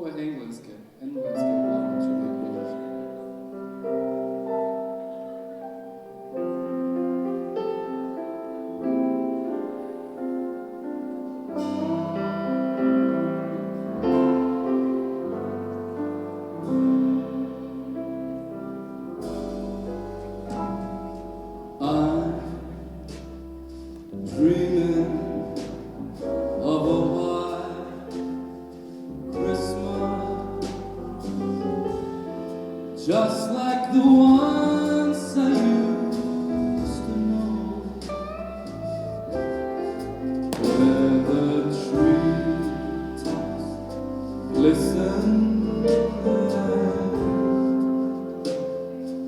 Ove engleske uglavnom ću uvijek možeš. Dreaming of a white Christmas, just like the ones I used to know, where the treetops glisten and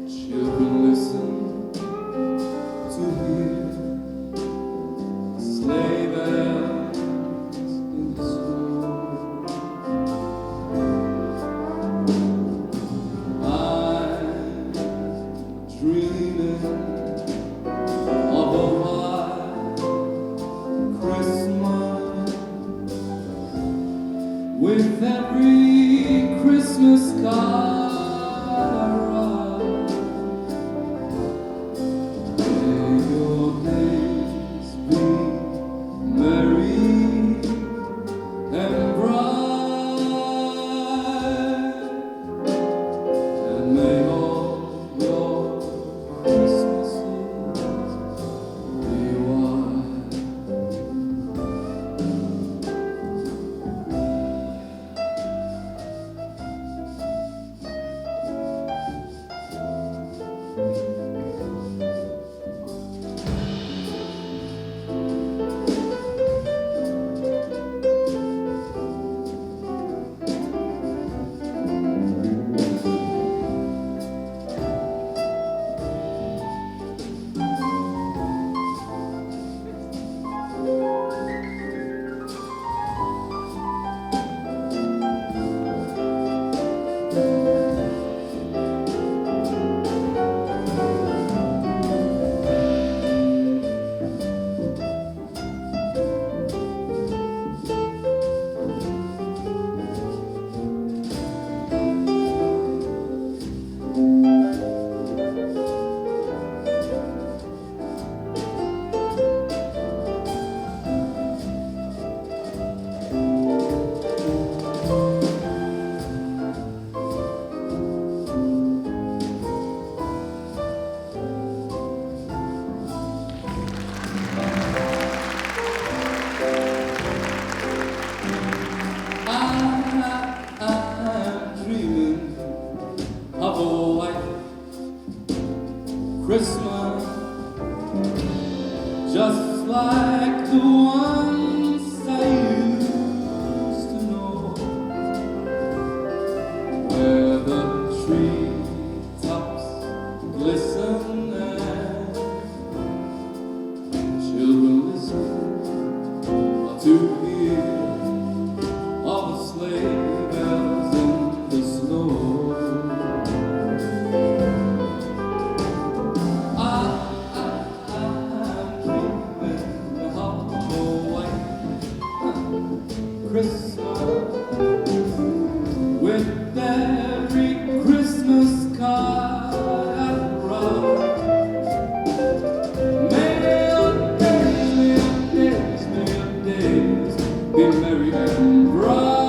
children listen to hear sleigh bells in the snow. I'm dreaming of a white Christmas, with every Christmas card I write. May your days be merry and bright, and may all your Christmases be white. I'm dreaming of a white Christmas, just like the ones I used to know, where the treetops glisten and children listen to hear all the sleigh bells in the snow. I'm dreaming of a white Christmas, with every Christmas card I write. May your days be merry and bright.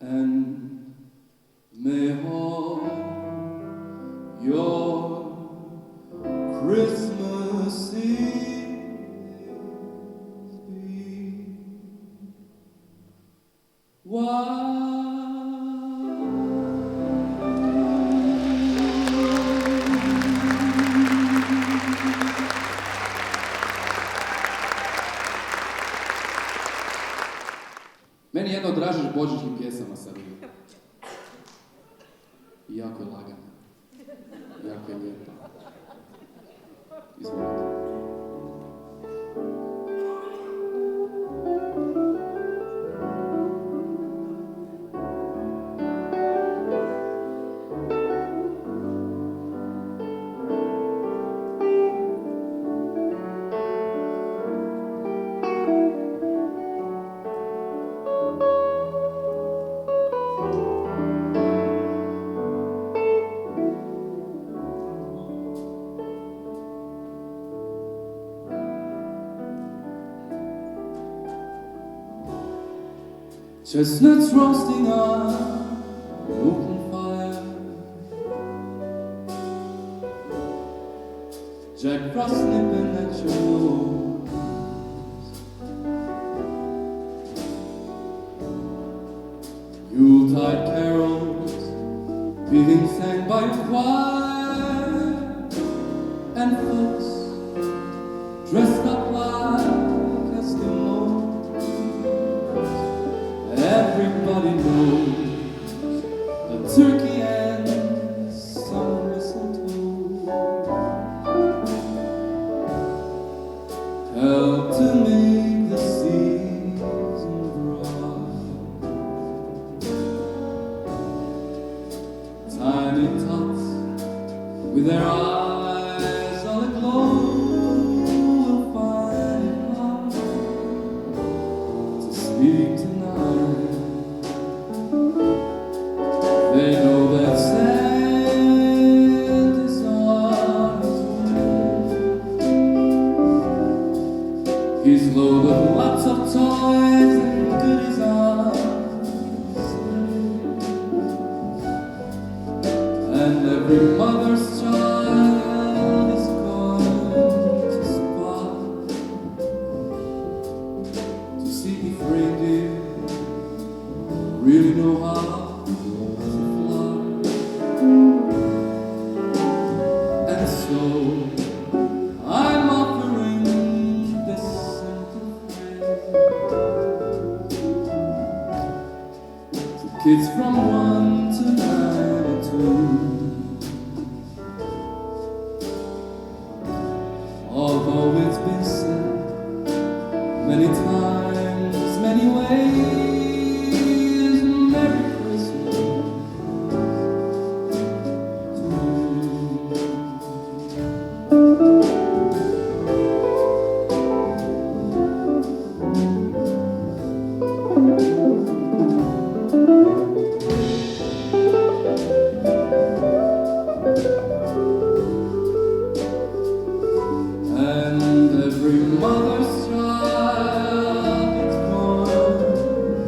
And may all your Christmas Eve be white. Meni je jedna od dražih božićnih pjesama sad. I jako je lagana. Jako je lijepa. Izvolite. Chestnuts roasting on an open fire, Jack Frost nipping at your nose, Yuletide carols being sang by a choir, and folks dressed up like Eskimos. Everybody knows a turkey and some mistletoe help to make the season bright. Tiny tots with their eyes all aglow will find it hard to sleep tonight. They know that Santa's on his way. He's loaded lots of toys and goodies on his sleigh. And every mother's child is going to spot to see if reindeer really know how to fly. And so I'm offering this simple phrase to kids from 1 to 92. Although it's been said many times, many ways, Merry Christmas to and every mother's child is going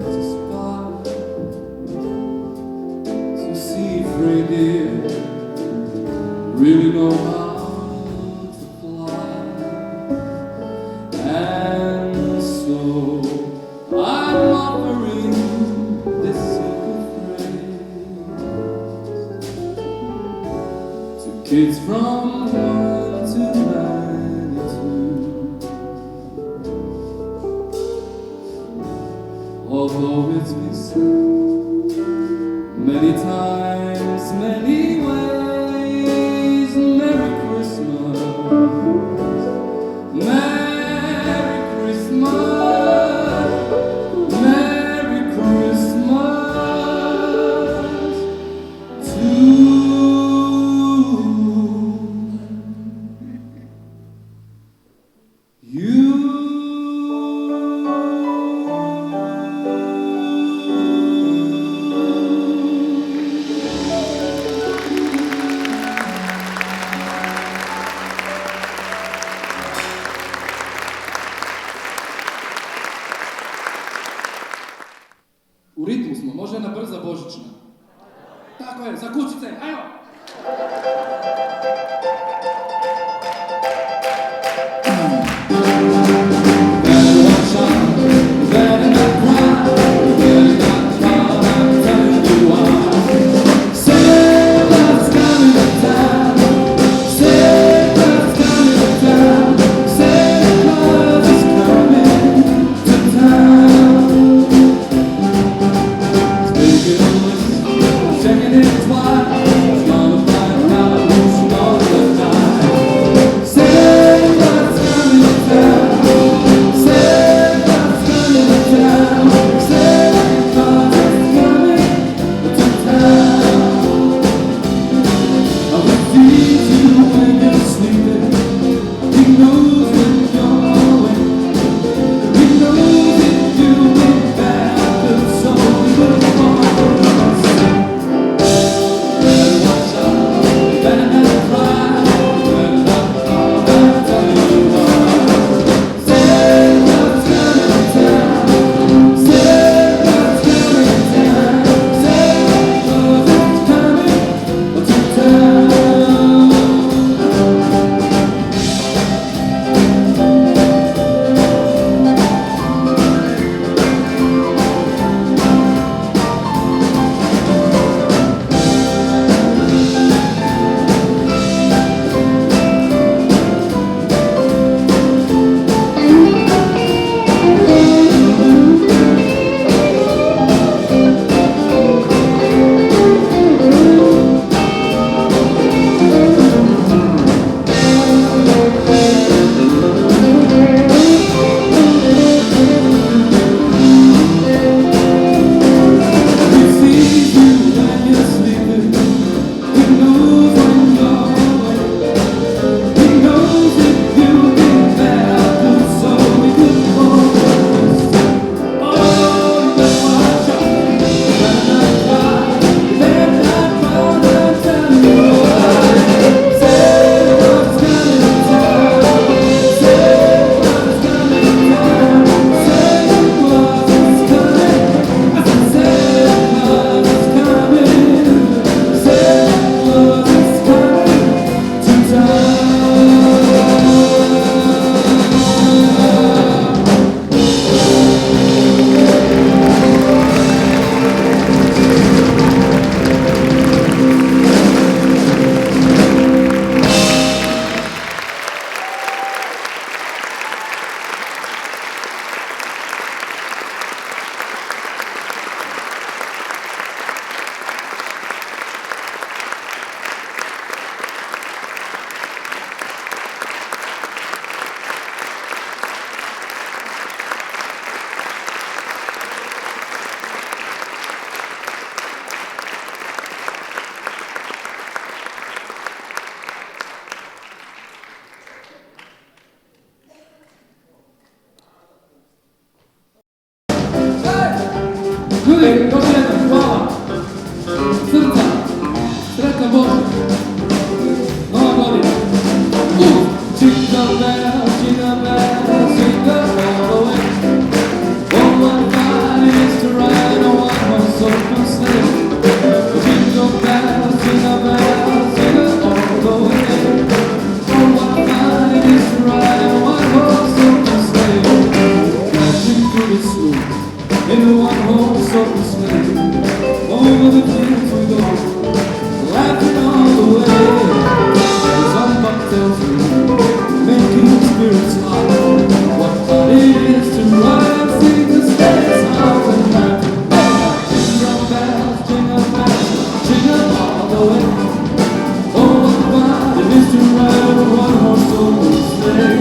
to spot to see if reindeer really know how to fly. And so I'm offering this simple phrase to kids from 1 to 92. Although it's been said many times, many ways, Merry Christmas, Merry Christmas, Merry Christmas to you. U ritmu smo, može jedna brza božićna. Tako je, za kućice, ajmo! Checking it twice, gonna find out who's on the night. Santa's coming to town, Santa's coming to town, Santa's coming to town. I will feed you when you're sleeping. He knows when you're awake. He knows if you've been bad, but so good for us. Sveta Božja. Nova godina. Jingle bells, jingle bells, jingle all the way. Oh, what fun it is to ride on one horse open sleigh. Jingle bells, jingle bells, jingle all the way. Oh, what fun it is to ride on one horse open sleigh. Crashing through the snow in a one horse open sleigh. Over the fields we go, laughing all the way. Somebody tells me, making spirits high, what fun it is to ride and sing the sleigh songs at night. Jingle bells, jingle all the way. Oh, what fun it is to ride on one horse open sleigh.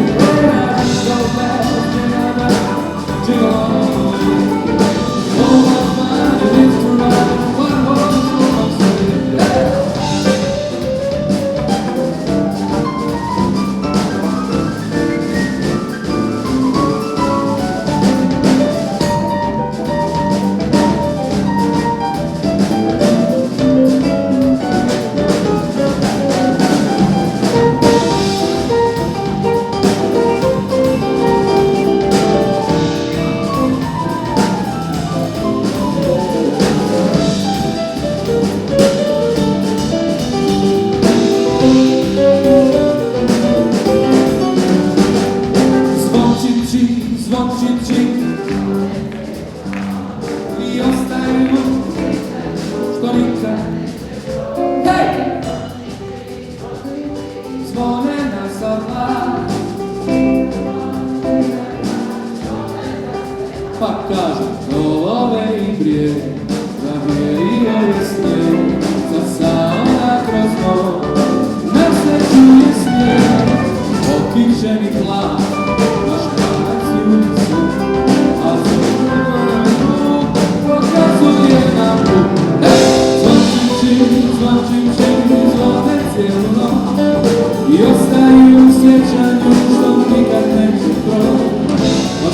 Jingle bells, jingle all the way. Oh, what fun it is to ride on one horse open sleigh. Звончит чин и оставим, что никак. Hej! Zvone na salva, pa kažem dolove i brijeg, navijeo je snijeg, za sauna kroz noć, ne se čuje snijeg, okišeni hlad, naš kanac ulicu, a zvonimo pokazuje nam put. Zvončim čini, zvone cijelu noć i ostaju u sjećanju što nikad neće proći.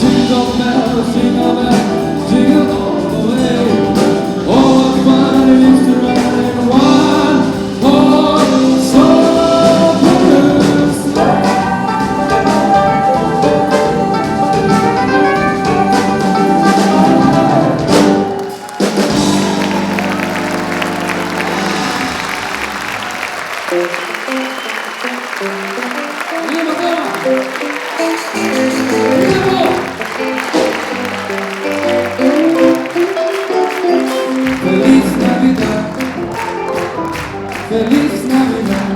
Jingle bells, jingle bells, jingle all the way. Oh, what fun it is to ride in one horse open sleigh. Idemo doma! Idemo! Feliz Navidad, Feliz Navidad,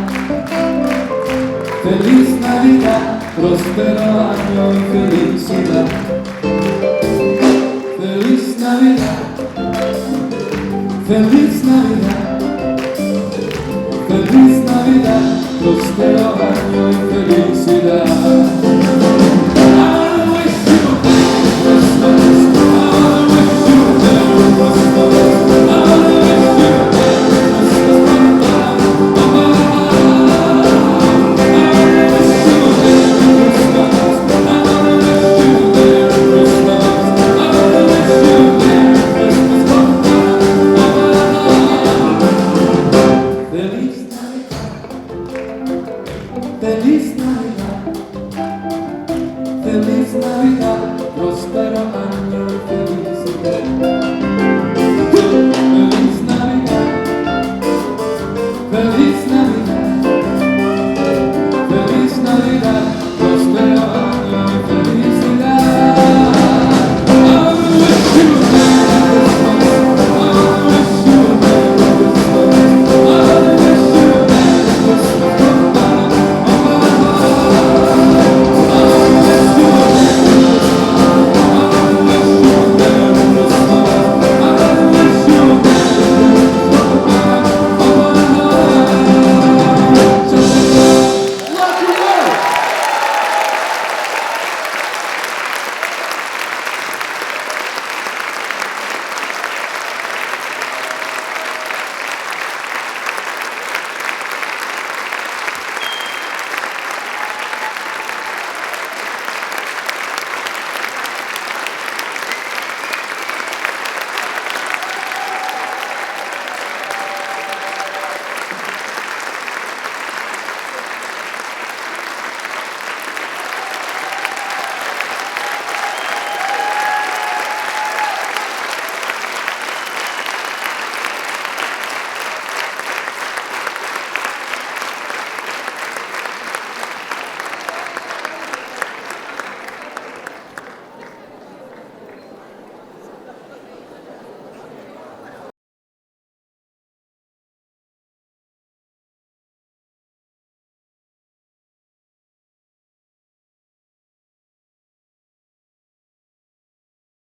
Feliz Navidad, próspero año y felicidad. Feliz Navidad, Feliz Navidad, Feliz Navidad, próspero año y felicidad. Feliz Navidad, Feliz Navidad, próspero año y felicidad. Feliz Navidad, Feliz Navidad.